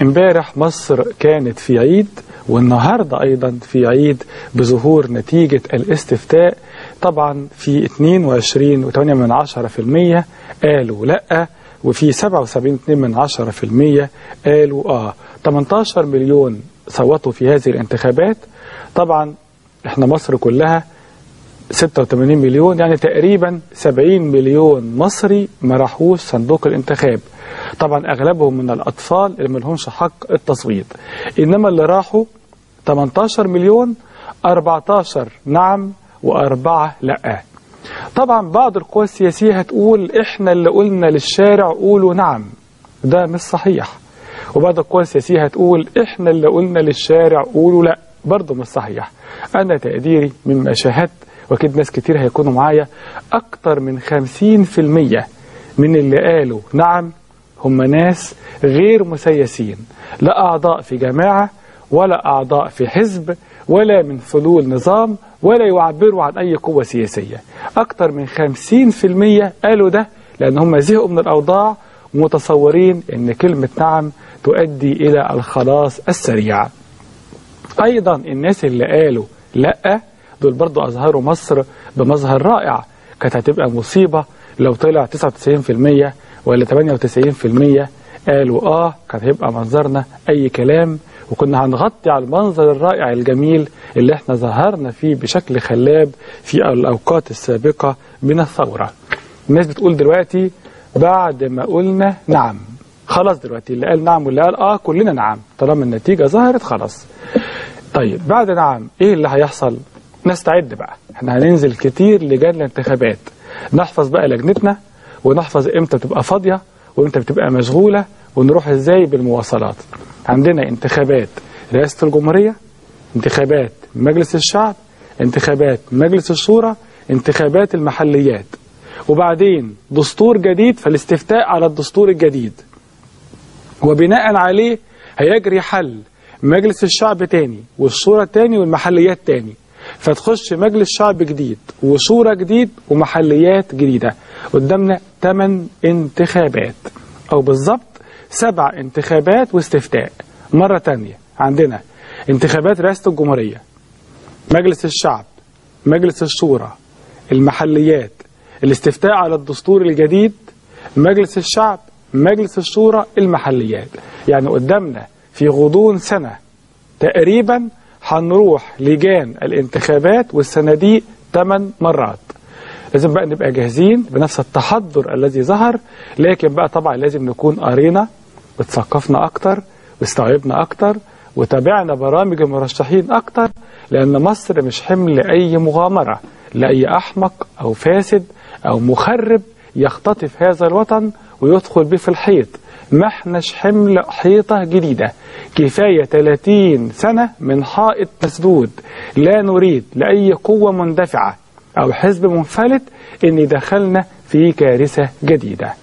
امبارح مصر كانت في عيد، والنهاردة أيضا في عيد بظهور نتيجة الاستفتاء. طبعا في 22.8% قالوا لأ، وفي 77.2% قالوا 18 مليون صوتوا في هذه الانتخابات. طبعا احنا مصر كلها 86 مليون، يعني تقريبا 70 مليون مصري ما راحوش صندوق الانتخاب. طبعا اغلبهم من الاطفال اللي ما لهمش حق التصويت، انما اللي راحوا 18 مليون، 14 نعم و4 لا. طبعا بعض القوى السياسية هتقول احنا اللي قلنا للشارع قولوا نعم، ده مش صحيح. وبعض القوى السياسية هتقول احنا اللي قلنا للشارع قولوا لا، برضه مش صحيح. انا تقديري مما شاهدت، واكيد ناس كتير هيكونوا معايا، اكتر من 50% من اللي قالوا نعم هم ناس غير مسيسين، لا اعضاء في جماعة ولا اعضاء في حزب ولا من فلول نظام ولا يعبروا عن اي قوة سياسية. اكتر من 50% قالوا ده لان هم زهقوا من الاوضاع ومتصورين ان كلمة نعم تؤدي الى الخلاص السريع. ايضا الناس اللي قالوا لا دول برضو أظهروا مصر بمظهر رائع. كانت هتبقى مصيبة لو طلع 99% ولا 98% قالوا كانت هيبقى منظرنا أي كلام، وكنا هنغطي على المنظر الرائع الجميل اللي احنا ظهرنا فيه بشكل خلاب في الأوقات السابقة من الثورة. الناس بتقول دلوقتي بعد ما قلنا نعم خلاص، دلوقتي اللي قال نعم واللي قال كلنا نعم، طالما النتيجة ظهرت خلاص. طيب بعد نعم ايه اللي هيحصل؟ نستعد بقى، احنا هننزل كتير لجان الانتخابات، نحفظ بقى لجنتنا ونحفظ امتى تبقى فاضية وامتى بتبقى مشغولة ونروح ازاي بالمواصلات. عندنا انتخابات رئاسة الجمهورية، انتخابات مجلس الشعب، انتخابات مجلس الشورى، انتخابات المحليات، وبعدين دستور جديد فالاستفتاء على الدستور الجديد، وبناء عليه هيجري حل مجلس الشعب تاني والشورى تاني والمحليات تاني، فتخش مجلس شعب جديد وشورى جديد ومحليات جديدة. قدامنا 8 انتخابات، أو بالضبط 7 انتخابات واستفتاء. مرة تانية عندنا انتخابات رئاسة الجمهورية، مجلس الشعب، مجلس الشورى، المحليات، الاستفتاء على الدستور الجديد، مجلس الشعب، مجلس الشورى، المحليات. يعني قدامنا في غضون سنة تقريبا هنروح لجان الانتخابات والصناديق 8 مرات. لازم بقى نبقى جاهزين بنفس التحضر الذي ظهر، لكن بقى طبعا لازم نكون قرينا وتثقفنا أكتر واستوعبنا أكتر وتابعنا برامج المرشحين أكتر، لأن مصر مش حمل أي مغامرة لأي أحمق أو فاسد أو مخرب يختطف هذا الوطن ويدخل به في الحيط. ما احناش حمل حيطة جديدة، كفاية 30 سنة من حائط مسدود. لا نريد لأي قوة مندفعة أو حزب منفلت إن دخلنا في كارثة جديدة.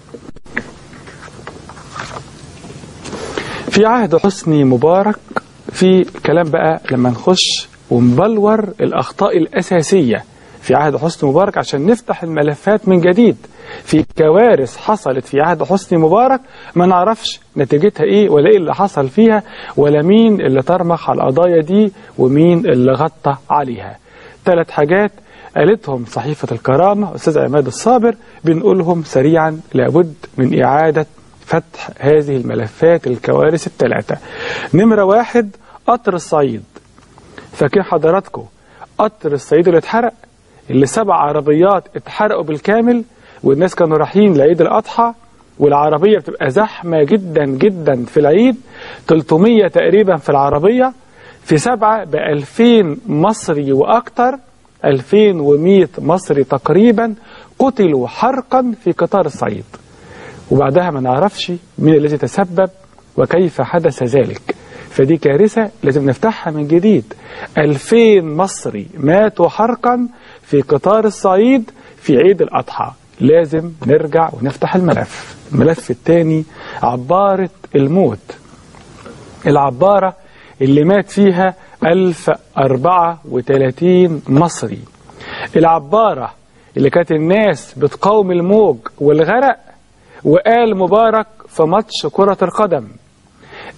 في عهد حسني مبارك في كلام بقى لما نخش ونبلور الأخطاء الأساسية في عهد حسني مبارك عشان نفتح الملفات من جديد. في كوارث حصلت في عهد حسني مبارك ما نعرفش نتيجتها ايه ولا ايه اللي حصل فيها ولا مين اللي ترمخ على القضايا دي ومين اللي غطى عليها. 3 حاجات قالتهم صحيفة الكرامة أستاذ عماد الصابر، بنقولهم سريعا لابد من إعادة فتح هذه الملفات الكوارث ال3. نمرة 1 قطر الصعيد. فاكرين حضراتكم قطر الصعيد اللي اتحرق، اللي 7 عربيات اتحرقوا بالكامل والناس كانوا رايحين لعيد الأضحى والعربية بتبقى زحمة جدا جدا في العيد، 300 تقريبا في العربية، في 7 ب2000 مصري وأكتر، 2100 مصري تقريبا قتلوا حرقا في قطار الصعيد. وبعدها ما نعرفش مين الذي تسبب وكيف حدث ذلك. فدي كارثة لازم نفتحها من جديد. 2000 مصري ماتوا حرقا في قطار الصعيد في عيد الأضحى. لازم نرجع ونفتح الملف. الملف الثاني عبارة الموت، العبارة اللي مات فيها 1034 مصري، العبارة اللي كانت الناس بتقاوم الموج والغرق وقال مبارك في ماتش كرة القدم،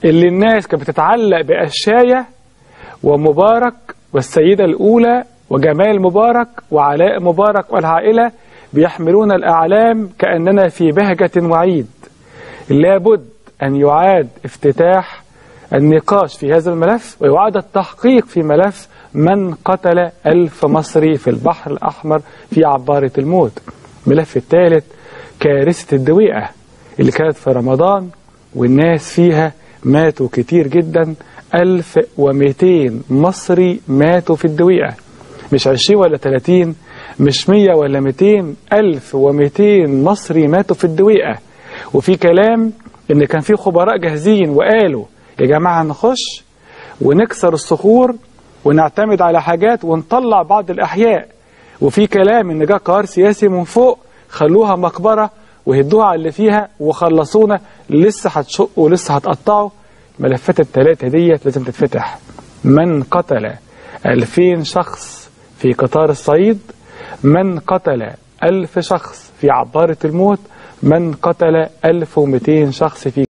اللي الناس كانت بتتعلق بقشاية ومبارك والسيدة الأولى وجمال مبارك وعلاء مبارك والعائلة بيحملون الأعلام كأننا في بهجة وعيد. لابد أن يعاد افتتاح النقاش في هذا الملف ويعاد التحقيق في ملف من قتل 1000 مصري في البحر الأحمر في عبارة الموت. الملف الثالث كارثة الدويقة اللي كانت في رمضان والناس فيها ماتوا كتير جدا. 1200 مصري ماتوا في الدويقة، مش 20 ولا 30، مش 100 ولا 200، 1200 مصري ماتوا في الدويقة. وفي كلام ان كان في خبراء جاهزين وقالوا يا جماعة نخش ونكسر الصخور ونعتمد على حاجات ونطلع بعض الأحياء. وفي كلام ان جاء قرار سياسي من فوق خلوها مقبرة وهدوها على اللي فيها وخلصونا، لسه هتشقوا ولسه هتقطعوا. ملفات الثلاثة ديت لازم تتفتح. من قتل 2000 شخص في قطار الصعيد، من قتل 1000 شخص في عبارة الموت، من قتل 1200 شخص في